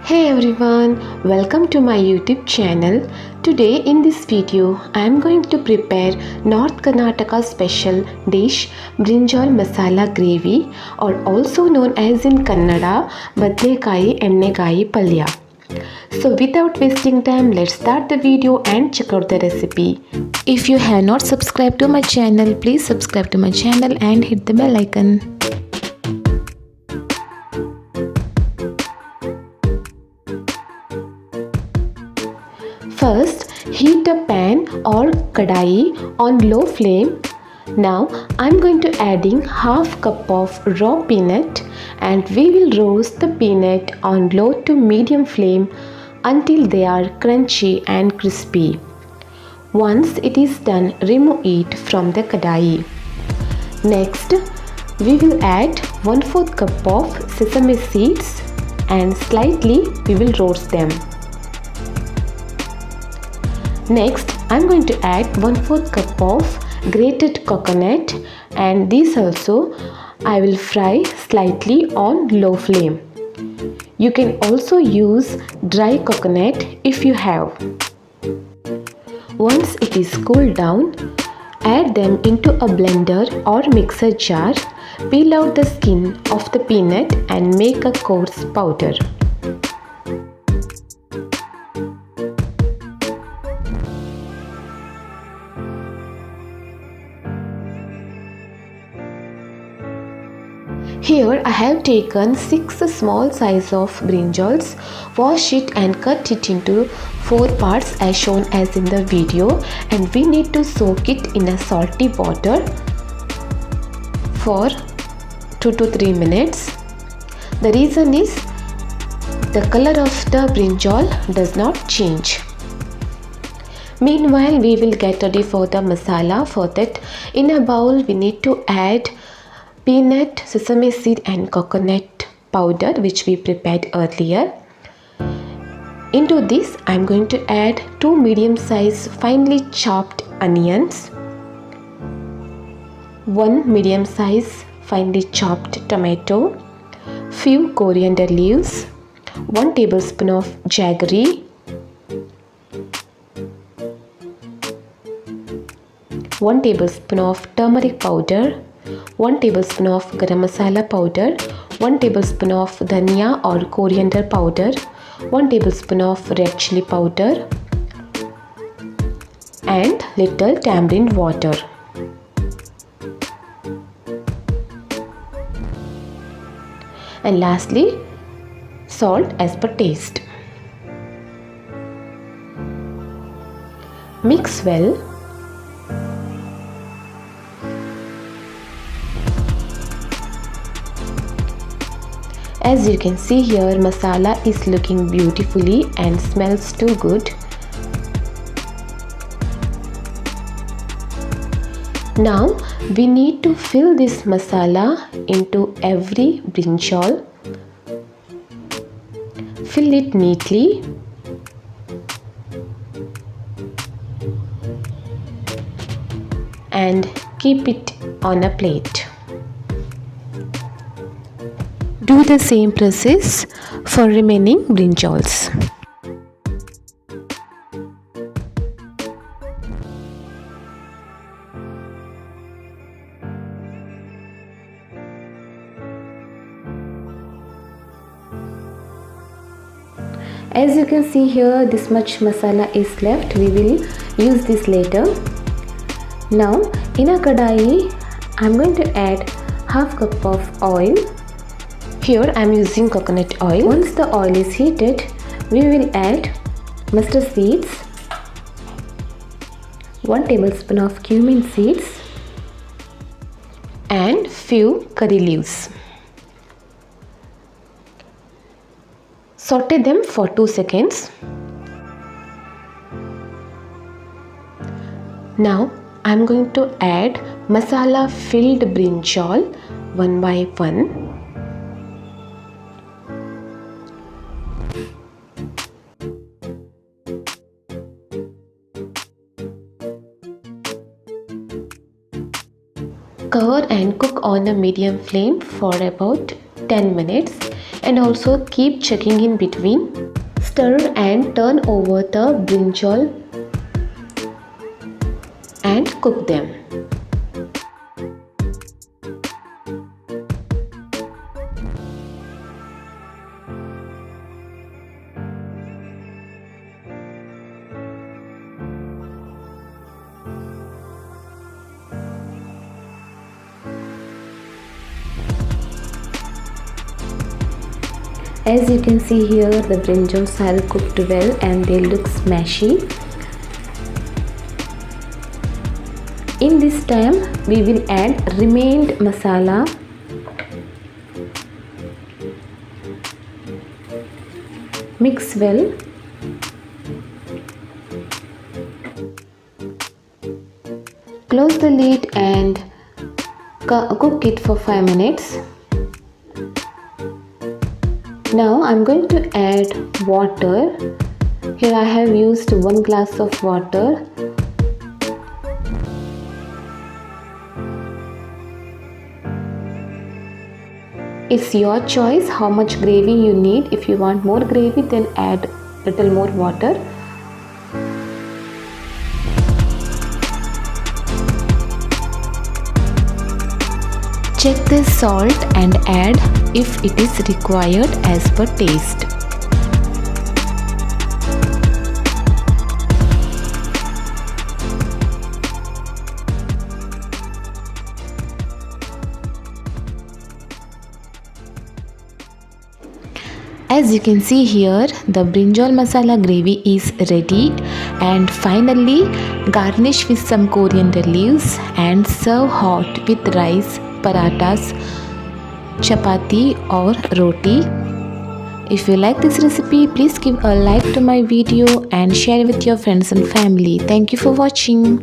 Hey everyone, welcome to my YouTube channel. Today in this video I am going to prepare North Karnataka special dish Brinjal masala gravy, or also known as in Kannada Badnekayi Ennegayi Palya. So without wasting time, let's start the video and check out the recipe. If you have not subscribed to my channel, please subscribe to my channel and hit the bell icon. First, heat a pan or kadai on low flame. Now, I'm going to adding half cup of raw peanut, and we will roast the peanut on low to medium flame until they are crunchy and crispy. Once it is done, remove it from the kadai. Next, we will add 1/4 cup of sesame seeds and slightly we will roast them. Next, I am going to add 1/4 cup of grated coconut, and this also I will fry slightly on low flame. You can also use dry coconut if you have. Once it is cooled down, add them into a blender or mixer jar. Peel out the skin of the peanut and make a coarse powder. Here I have taken 6 small size of brinjals. Wash it and cut it into 4 parts as shown as in the video, and we need to soak it in a salty water for 2 to 3 minutes. The reason is the color of the brinjal does not change. Meanwhile, we will get ready for the masala. For that, in a bowl we need to add peanut, sesame seed and coconut powder which we prepared earlier. Into this I am going to add 2 medium size finely chopped onions, 1 medium size finely chopped tomato, few coriander leaves, 1 tablespoon of jaggery, 1 tablespoon of turmeric powder, 1 tablespoon of garam masala powder, 1 tablespoon of dhania or coriander powder, 1 tablespoon of red chili powder, and little tamarind water. And lastly, salt as per taste. Mix well. As you can see here, masala is looking beautifully and smells too good. Now we need to fill this masala into every brinjal. Fill it neatly. And keep it on a plate. Do the same process for remaining brinjals. As you can see here, this much masala is left. We will use this later. Now in a kadai I am going to add half cup of oil. Here I am using coconut oil. Once the oil is heated, we will add mustard seeds, 1 tablespoon of cumin seeds and few curry leaves. Saute them for 2 seconds. Now I am going to add masala filled brinjal one by one. Cover and cook on a medium flame for about 10 minutes and also keep checking in between. Stir and turn over the brinjal and cook them. As you can see here, the brinjals are cooked well and they look smashy. In this time, we will add remained masala. Mix well. Close the lid and cook it for 5 minutes. Now I'm going to add water. Here I have used 1 glass of water. It's your choice how much gravy you need. If you want more gravy, then add little more water. Check the salt and add if it is required as per taste. As you can see here, the brinjal masala gravy is ready, and finally garnish with some coriander leaves and serve hot with rice, parathas, chapati or roti. If you like this recipe, please give a like to my video and share with your friends and family. Thank you for watching.